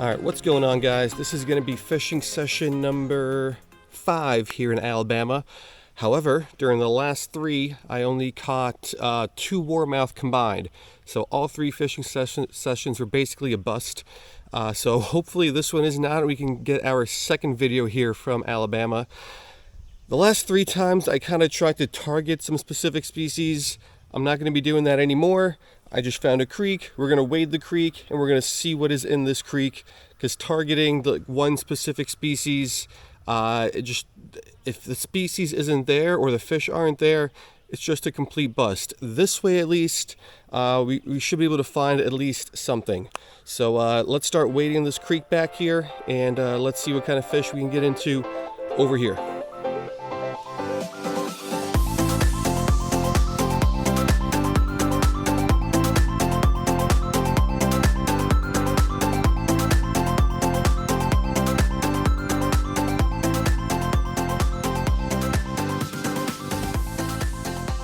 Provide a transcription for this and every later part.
All right, what's going on, guys? This is going to be fishing session number 5 here in Alabama. However, during the last 3, I only caught 2 warmouth combined. So all 3 fishing sessions were basically a bust. So hopefully this one is not, and we can get our second video here from Alabama. The last 3 times I kind of tried to target some specific species. I'm not going to be doing that anymore. I just found a creek. We're going to wade the creek and we're going to see what is in this creek, because targeting the one specific species, if the species isn't there or the fish aren't there, it's just a complete bust. This way, at least, we should be able to find at least something. So let's start wading this creek back here, and let's see what kind of fish we can get into over here.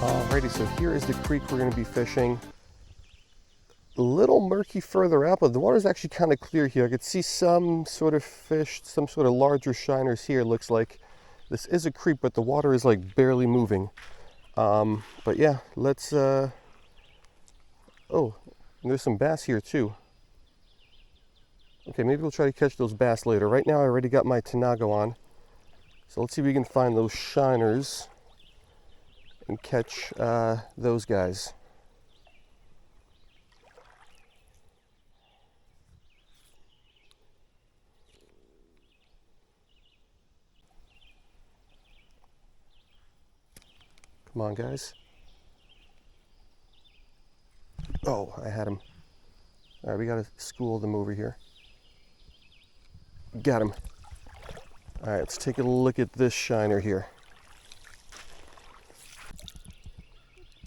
Alrighty, so here is the creek we're going to be fishing. A little murky further out, but the water is actually kind of clear here. I could see some sort of fish, some sort of larger shiners here. It looks like this is a creek, but the water is like barely moving. But yeah, let's oh, and there's some bass here too. Okay, maybe we'll try to catch those bass later. Right now I already got my Tanago on, so let's see if we can find those shiners and catch those guys. Come on, guys. Oh, I had him. All right, we gotta school them over here. Got him. All right, let's take a look at this shiner here.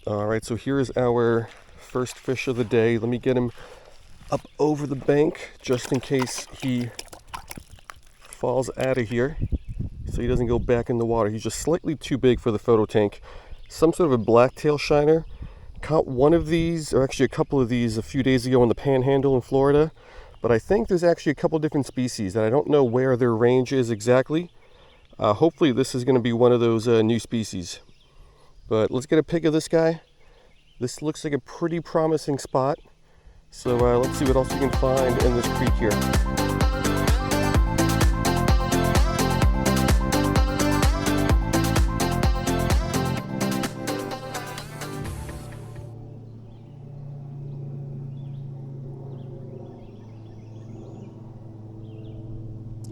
All right, so here is our first fish of the day. Let me get him up over the bank just in case he falls out of here, so he doesn't go back in the water. He's just slightly too big for the photo tank. Some sort of a blacktail shiner. Caught one of these, or actually a couple of these, a few days ago in the Panhandle in Florida. But I think there's actually a couple different species, and I don't know where their range is exactly. Hopefully this is going to be one of those new species. But let's get a pic of this guy. This looks like a pretty promising spot. So let's see what else we can find in this creek here.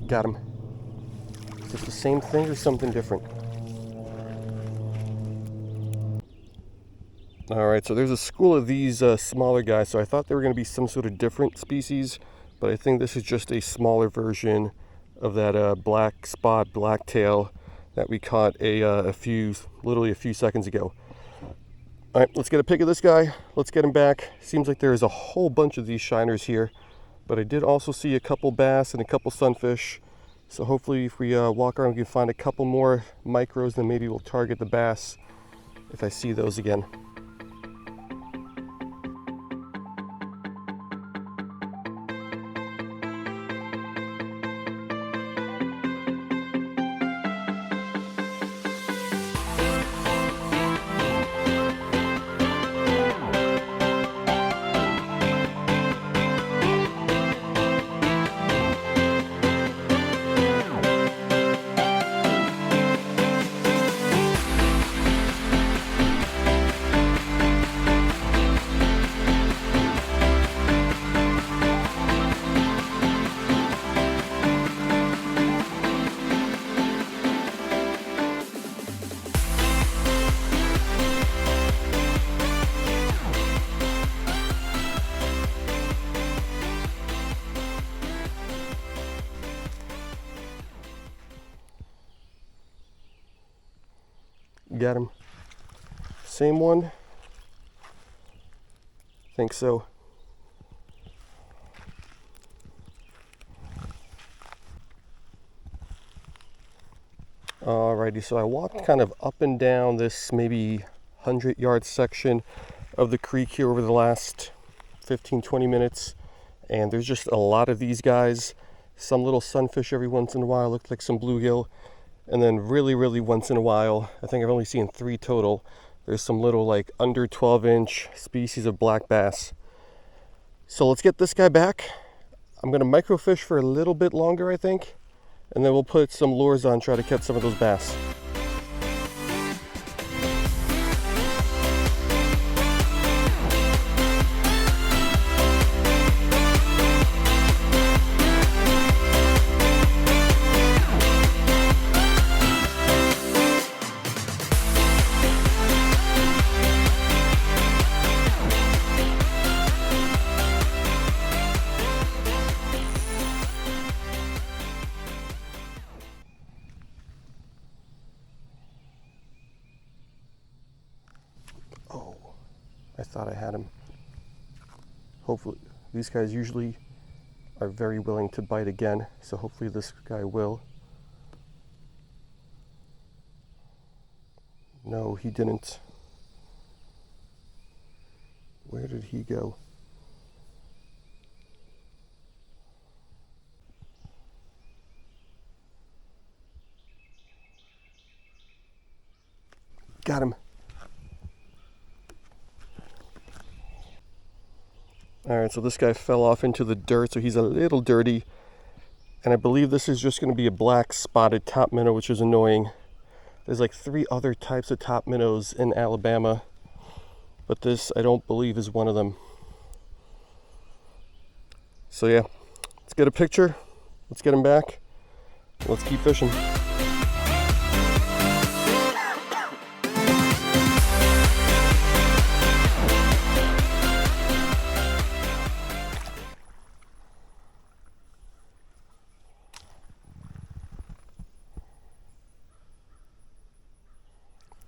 Got him. Is this the same thing or something different? All right, so there's a school of these smaller guys, so I thought they were going to be some sort of different species, but I think this is just a smaller version of that black spot blacktail that we caught literally a few seconds ago. All right, let's get a pic of this guy. Let's get him back. Seems like there's a whole bunch of these shiners here, but I did also see a couple bass and a couple sunfish. So hopefully if we walk around, we can find a couple more micros, then maybe we'll target the bass if I see those again. Got him. Same one? Think so. Alrighty, so I walked kind of up and down this maybe 100-yard section of the creek here over the last 15-20 minutes, And there's just a lot of these guys. Some little sunfish every once in a while, look like some bluegill. And then really once in a while, I think I've only seen 3 total, there's some little like under 12-inch species of black bass. So let's get this guy back. I'm gonna microfish for a little bit longer, I think, and then we'll put some lures on, try to catch some of those bass. Oh, I thought I had him. Hopefully, these guys usually are very willing to bite again, so hopefully this guy will. No, he didn't. Where did he go? Got him. Alright, so this guy fell off into the dirt, so he's a little dirty. And I believe this is just going to be a black spotted top minnow, which is annoying. There's like 3 other types of top minnows in Alabama, but this I don't believe is one of them. So yeah, let's get a picture, let's get him back, let's keep fishing.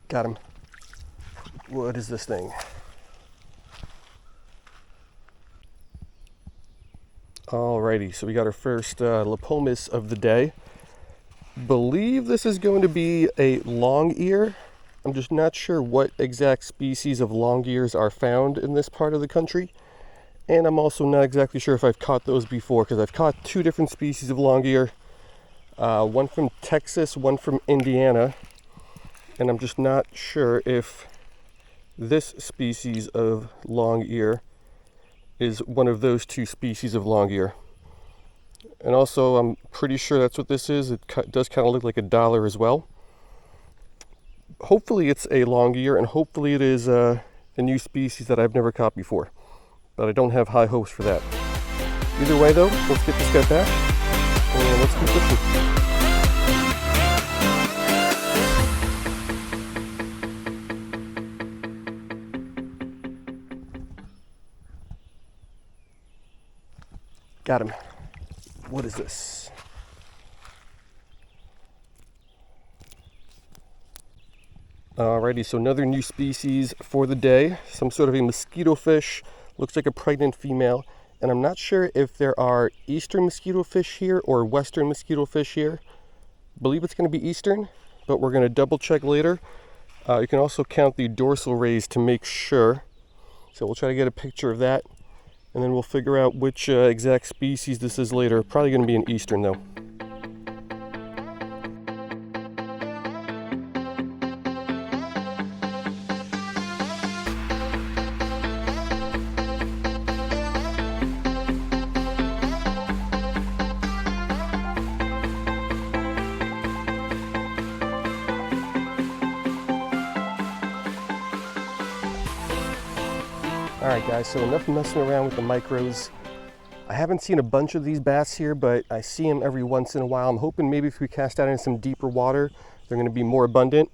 Got him. What is this thing? Alrighty, so we got our first Lepomis of the day. Believe this is going to be a long ear. I'm just not sure what exact species of long ears are found in this part of the country. And I'm also not exactly sure if I've caught those before, because I've caught 2 different species of long ear. One from Texas, one from Indiana. And I'm just not sure if this species of long ear is one of those 2 species of long ear. And also, I'm pretty sure that's what this is. It does kind of look like a dollar as well. Hopefully it's a long ear, and hopefully it is a new species that I've never caught before. But I don't have high hopes for that. Either way though, let's get this guy back, and let's keep fishing. Got him. What is this? Alrighty, so another new species for the day. Some sort of a mosquito fish. Looks like a pregnant female. And I'm not sure if there are eastern mosquito fish here or western mosquito fish here. I believe it's going to be eastern, but we're going to double check later. You can also count the dorsal rays to make sure. So we'll try to get a picture of that. And then we'll figure out which exact species this is later. Probably going to be an eastern though. Alright guys, so enough messing around with the micros. I haven't seen a bunch of these bass here, but I see them every once in a while. I'm hoping maybe if we cast out in some deeper water, they're going to be more abundant.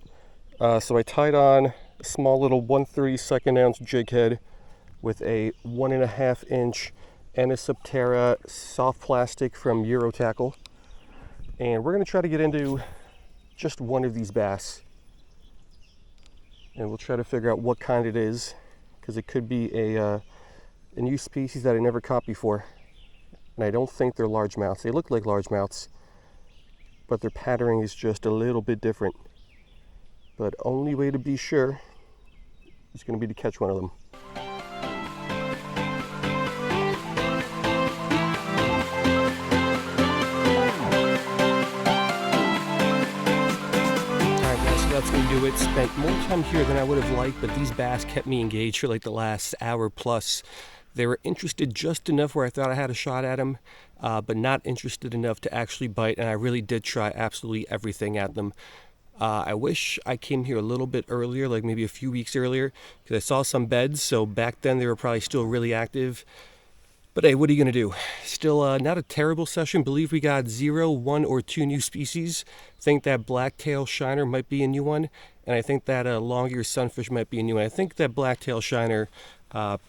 So I tied on a small little 1/32 ounce jig head with a 1.5 inch Micropterus soft plastic from Euro Tackle. And we're going to try to get into just one of these bass. And we'll try to figure out what kind it is, because it could be a new species that I never caught before. And I don't think they're largemouths. They look like largemouths, but their patterning is just a little bit different. But only way to be sure is going to be to catch one of them. it. Spent more time here than I would have liked, but these bass kept me engaged for like the last hour plus. They were interested just enough where I thought I had a shot at them, but not interested enough to actually bite, and I really did try absolutely everything at them. I wish I came here a little bit earlier, like maybe a few weeks earlier, because I saw some beds, so back then they were probably still really active. But hey, what are you going to do? Still not a terrible session. Believe we got 0, 1, or 2 new species. Think that blacktail shiner might be a new one, and I think that long-eared sunfish might be a new one. I think that blacktail shiner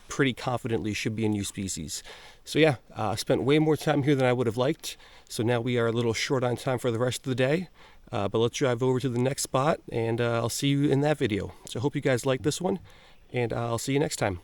pretty confidently should be a new species. So yeah, spent way more time here than I would have liked. So now we are a little short on time for the rest of the day. But let's drive over to the next spot, and I'll see you in that video. So I hope you guys like this one, and I'll see you next time.